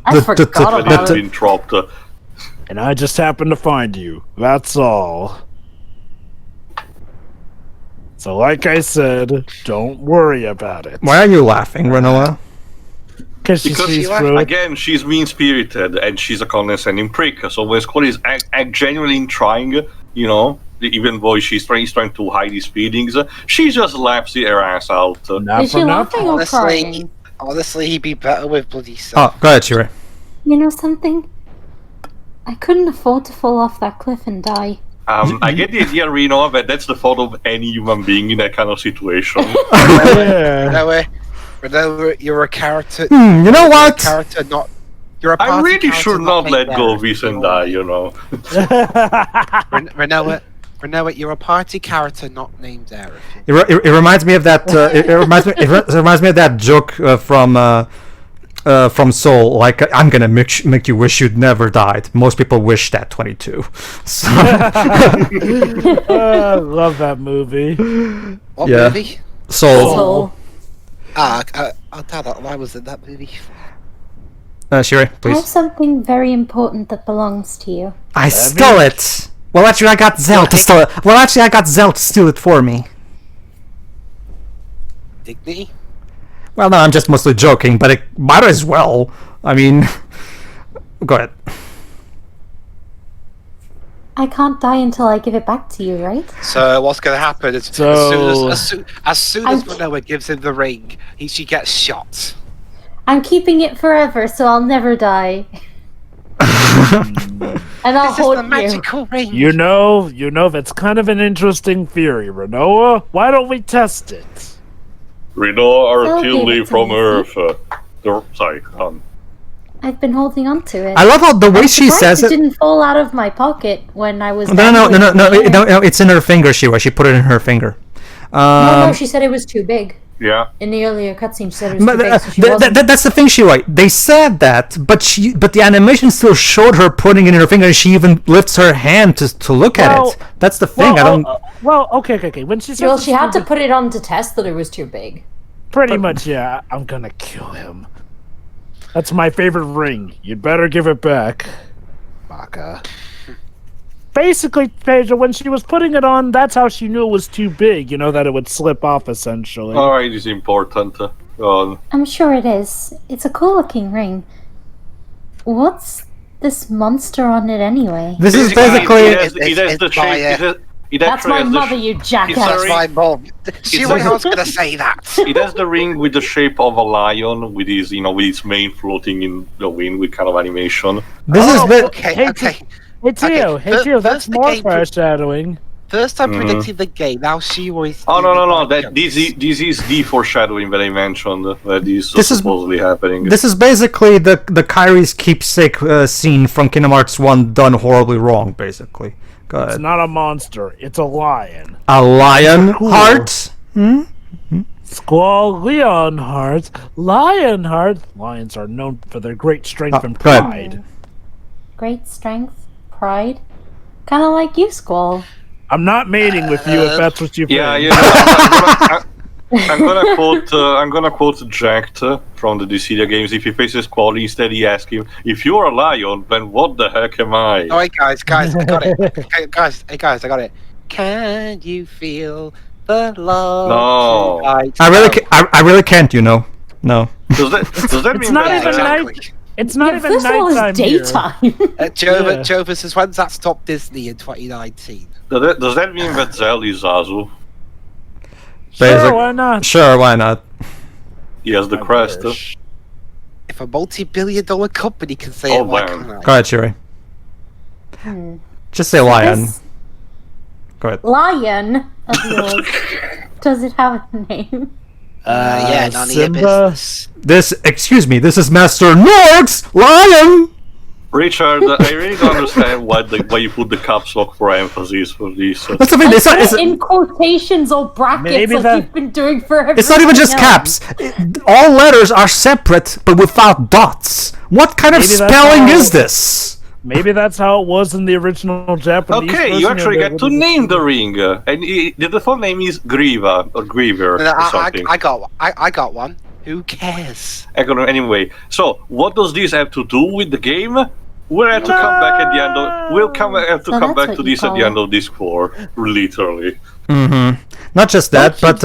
It's been dropped. And I just happened to find you. That's all. So like I said, don't worry about it. Why are you laughing, Renoa? Because again, she's mean-spirited and she's a condescending prick. So when Squad is genuinely trying, you know, even though she's trying to hide his feelings, she just laughs her ass out. Is she laughing or crying? Honestly, he'd be better with bloody stuff. Oh, go ahead, Shiroi. You know something? I couldn't afford to fall off that cliff and die. I get the idea, Reno, but that's the thought of any human being in that kind of situation. Renova, you're a character. You know what? You're a party I really character should not let go of narrative. this and die, you know. Renova, you're a party character not named Eric. It reminds me of that. It reminds me of that joke from Soul. Like, I'm gonna make you wish you'd never died. Most people wish that 22. So. I love that movie. What movie? Soul. I'll tell that I was in that movie. Shiroi, I have please. something very important that belongs to you. I stole it. Well, actually, I got Zell to steal it. Well, actually, I got Zell to steal it for me. Dignity? Well, no, I'm just mostly joking, but it might as well. I mean, go ahead. I can't die until I give it back to you, right? So what's going to happen is So- as soon as Renoa gives him the ring, she gets shot. I'm keeping it forever, so I'll never die. And I'll This is hold the magical ring. You know, that's kind of an interesting theory, Renoa. Why don't we test it? Reno are They'll till give it leave to from me. Earth. Sorry, I've been holding on to it. I love how the way I'm she surprised says it. didn't fall out of my pocket when I was. No, dangling in the air. it's in her finger, Shiroi. She put it in her finger. No, she said it was too big. yeah. In the earlier cutscene, she said it was But too big, so she wasn't. that's the thing, Shiroi. They said that, but the animation still showed her putting it in her finger, and she even lifts her hand to look at it. That's the thing. Okay. When she says Well, it's she had too to put it on to test that it was too big. Pretty much, yeah. I'm gonna kill him. That's my favorite ring. You'd better give it back, Baka. Basically, Pedro, when she was putting it on, that's how she knew it was too big. You know, that it would slip off, essentially. Alright, it's important. I'm sure it is. It's a cool-looking ring. What's this monster on it anyway? This is basically. It has the shape. That's my mother, you jackass. That's my mom. She was going to say that. It has the ring with the shape of a lion, with his, with its mane floating in the wind, with kind of animation. This is Okay. Hey, Teo, that's the more game- foreshadowing. First I predicted the game, now she always... Oh no! This is the foreshadowing that I mentioned. That is supposedly happening. This is basically the Kyrie's keepsake scene from Kingdom Hearts 1 done horribly wrong, basically. Go ahead. It's not a monster. It's a lion. A lion Cool. heart? Squall, Leonhardt, Lionheart. Lions are known for their great strength and go ahead. pride. Great strength, pride. Kind of like you, Squall. I'm not mating with you if that's what you think. Yeah, I'm gonna quote Jacked from the Dissidia games. If he faces Squall, instead he asks him, "If you're a lion, then what the heck am I?" Oh, hey guys, I got it. Hey guys, I got it. Can you feel the love? No. I really can't. You know. No. Does that It's mean not that even exactly. night. It's not even First of all, nighttime it's here. daytime. Jova says, when's that stop Disney in 2019? Does that mean that Zell is Zazu? Sure, why not? Sure, why not? He has the crest. If a multi-billion-dollar company can say Oh, it, why man. can't I? Go ahead, Shiri. Hmm. Just say lion. This Go ahead. lion of yours, does it have a name? Yeah, none of your Simba. business. Excuse me, this is Master Norks Lion! Richard, I really don't understand why you put the caps lock for emphasis for this. That's the thing, it's not, In quotations or brackets Maybe like that- you've been doing for everything it's not even just else. caps. All letters are separate, but without dots. What kind of Maybe that's spelling how- is this? Maybe that's how it was in the original Japanese. Okay, version, you and actually they get to would've- name the ring, and the full name is Grieva or Griever No, or something. I got one. Who cares? Anyway, so what does this have to do with the game? We'll have to come back at the end of. Have to So come that's back what to you this at call the end it. of this core, literally. Mm-hmm. Not just that, but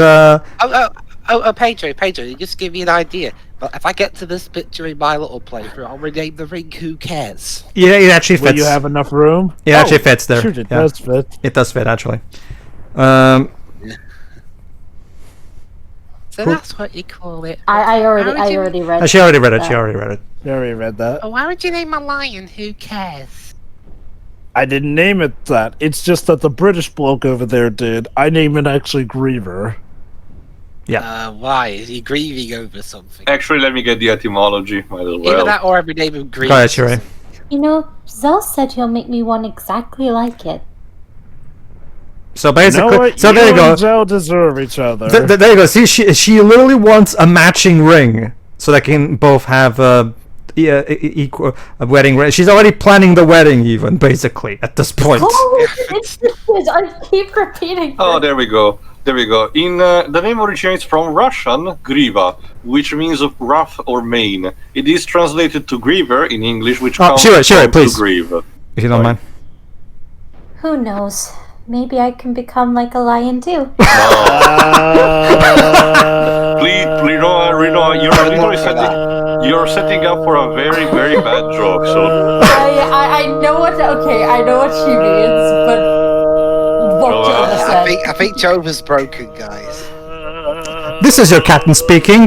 Pedro, just give me an idea. But if I get to this bit during my little playthrough, I'll rename the ring Who Cares? yeah, it actually Will fits. you have enough room? It actually fits there. Shoot, it Yeah. does fit. It does fit, actually. So that's what you call it. I How would you- already read. She already read it. that. She already read it. I already read that. Oh, why would you name a lion? Who cares? I didn't name it that. It's just that the British bloke over there did. I name it actually Griever. Why? Is he grieving over something? Actually, let me get the etymology. Might as Either well. that or every name of grief. Go ahead, Shiri. You know, Zell said he'll make me one exactly like it. So You know basically, what? so there you and go. Zell deserve each other. There you go. See, she literally wants a matching ring so they can both have equal a wedding ring. She's already planning the wedding, even basically at this point. Oh, it's I keep repeating. Oh, this. there we go. There we go. In the name originates from Russian Griva, which means wrath or mane. It is translated to griever in English, which comes Shiri, from please. to grieve. If you don't mind. Who knows? Maybe I can become like a lion too. Please, Reno, you're setting up for a very, very bad joke. So I know what. Okay, I know what she means, but what Jova said. I think Jova's broken, guys. This is your captain speaking.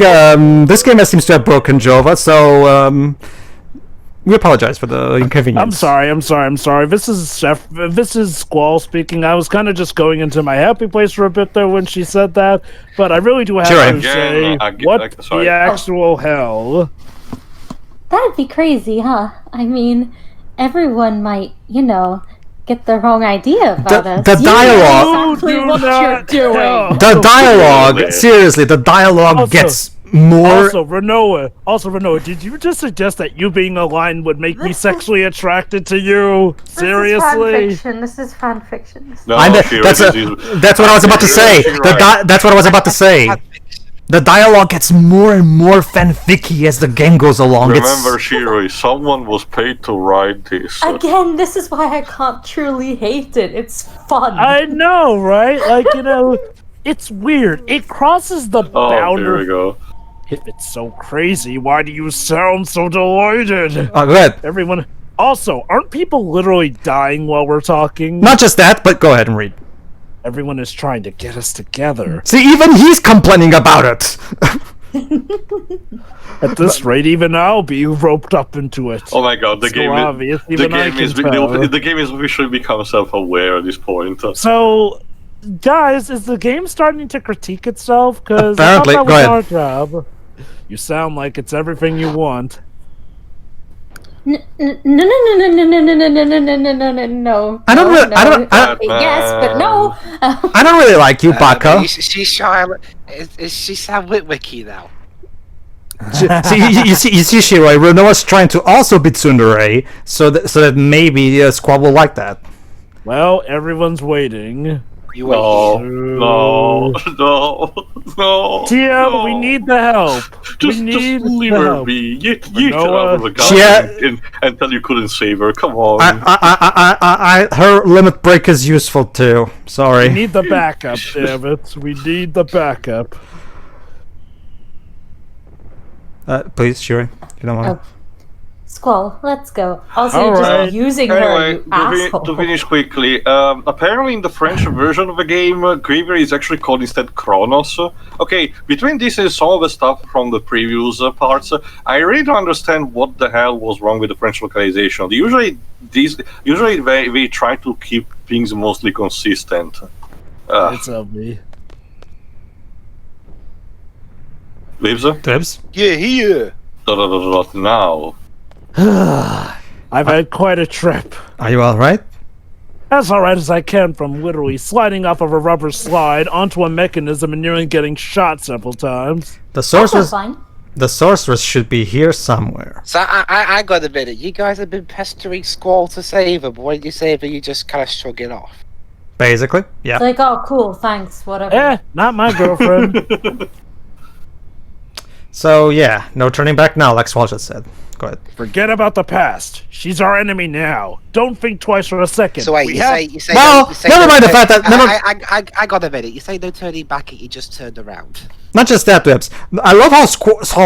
This game seems to have broken Jova, so we apologize for the inconvenience. I'm sorry. This is Squall speaking. I was kind of just going into my happy place for a bit there when she said that, but I really do have Sure. to say, what sorry. the actual hell? That'd be crazy, huh? I mean, everyone might, get the wrong idea about us. The You know dialogue- exactly Do what not you're doing. tell. The dialogue, Really? seriously, the dialogue Also- gets more. Also, Renoa, did you just suggest that you being a lion would make me sexually attracted to you? Seriously? This is fan fiction. no, I know, Shiro, that's what I was about to say. You're right. That's what I was about to say. The dialogue gets more and more fanficky as the game goes along. Remember, Shiro, someone was paid to write this. Again, this is why I can't truly hate it. It's fun. I know, right? Like, it's weird. It crosses the Oh, here we boundary. go. If it's so crazy, why do you sound so delighted? Go ahead. Everyone. Also, aren't people literally dying while we're talking? Not just that, but go ahead and read. Everyone is trying to get us together. See, even he's complaining about it. At this rate, even I'll be roped up into it. Oh my god, the So game obvious, the even I game is can tell. the game is officially become self-aware at this point. So, guys, is the game starting to critique itself? Because Apparently. I thought Go that ahead. was our job. You sound like it's everything you want. No, no, no, no, no, no, no, no, no, no, no, no, no, no. I don't really- I don't- Yes, but no. I don't really like you, Baka. She's shy. Is she Sam Witwicky now? See, you see, Shiro, Renoa's trying to also be tsundere, so that maybe Squall will like that. Well, everyone's waiting. You No, wait. no. Tia, no. we need the help. Just we need leave the her help. be. You can out of the Yeah. garden until you couldn't save her. Come on. Her limit break is useful too. Sorry. We need the backup, damn it. We need the backup. Please, Shiro, if you don't mind. Oh. Squall, let's go. Also, All you're right. just using her, Anyway, you asshole. to finish quickly, apparently in the French version of the game, Griever is actually called instead Kronos. Okay, between this and some of the stuff from the previous parts, I really don't understand what the hell was wrong with the French localization. Usually they try to keep things mostly consistent. It's me. Lives? Dibs? Yeah, here. Now. I've had quite a trip. Are you alright? As alright as I can from literally sliding off of a rubber slide onto a mechanism and nearly getting shot several times. The That's sorceress, fine. the sorceress should be here somewhere. So I got a minute. You guys have been pestering Squall to save her, but when you save her, you just kind of shrug it off. Basically, yeah. It's like, oh, cool, thanks, whatever. Not my girlfriend. So yeah, no turning back now, like Swal just said. Go ahead. Forget about the past. She's our enemy now. Don't think twice for a second. So wait, We you have- say Well, you say never mind the fact that- I got a minute. You say no turning back, you just turned around. Not just that, Dibs. I love how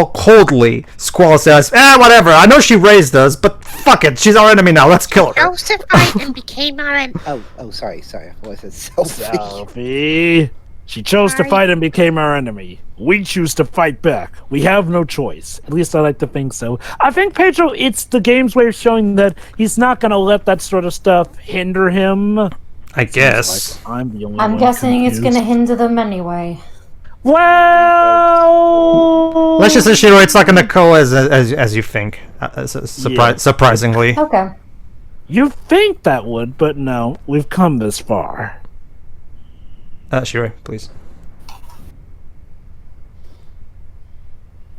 coldly Squall says, whatever, I know she raised us, but fuck it, she's our enemy now, let's kill her. Chose to fight and became our enemy. Oh, sorry. I thought it said selfie. Selfie. She chose to fight and became our enemy. We choose to fight back. We have no choice. At least I like to think so. I think, Pedro, it's the game's way of showing that he's not going to let that sort of stuff hinder him. I guess. Like I'm the only I'm one guessing it's confused. gonna hinder them anyway. Well... Let's just say, Shiro, it's not gonna go as you think. Surprisingly. Okay. You think that would, but no. We've come this far. Shiro, please.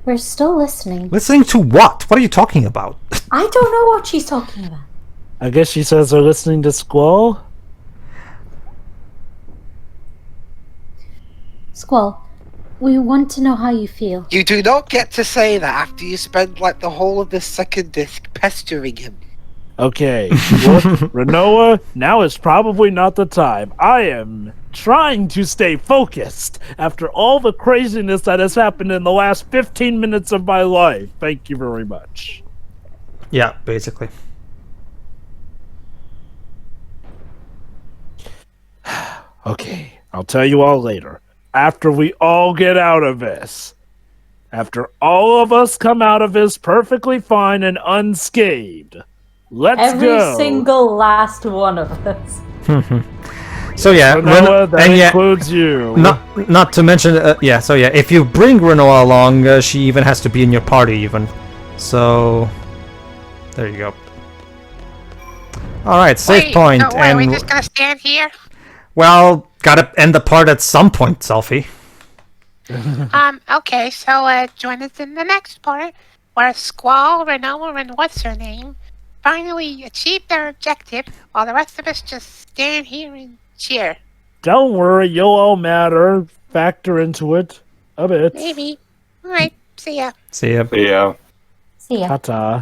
We're still listening. Listening to what? What are you talking about? I don't know what she's talking about. I guess she says they're listening to Squall. Squall, we want to know how you feel. You do not get to say that after you spend like the whole of the second disc pestering him. Okay, look, Renoa, now is probably not the time. I am trying to stay focused after all the craziness that has happened in the last 15 minutes of my life. Thank you very much. Yeah, basically. Okay, I'll tell you all later. After we all get out of this. After all of us come out of this perfectly fine and unscathed. Let's Every go. single last one of us. So yeah, Renoa, that and yeah, includes you. not to mention, so yeah, if you bring Renoa along, she even has to be in your party even. So, there you go. Alright, save Wait, point, so what, are we and, just gonna stand here? well, gotta end the part at some point, Selfie. Okay, so join us in the next part, where Squall, Renoa, and what's her name finally achieve their objective, while the rest of us just stand here and cheer. Don't worry, you'll all matter. Factor into it a bit. Maybe. Alright, see ya. See ya. Yeah. See ya. Ta-ta.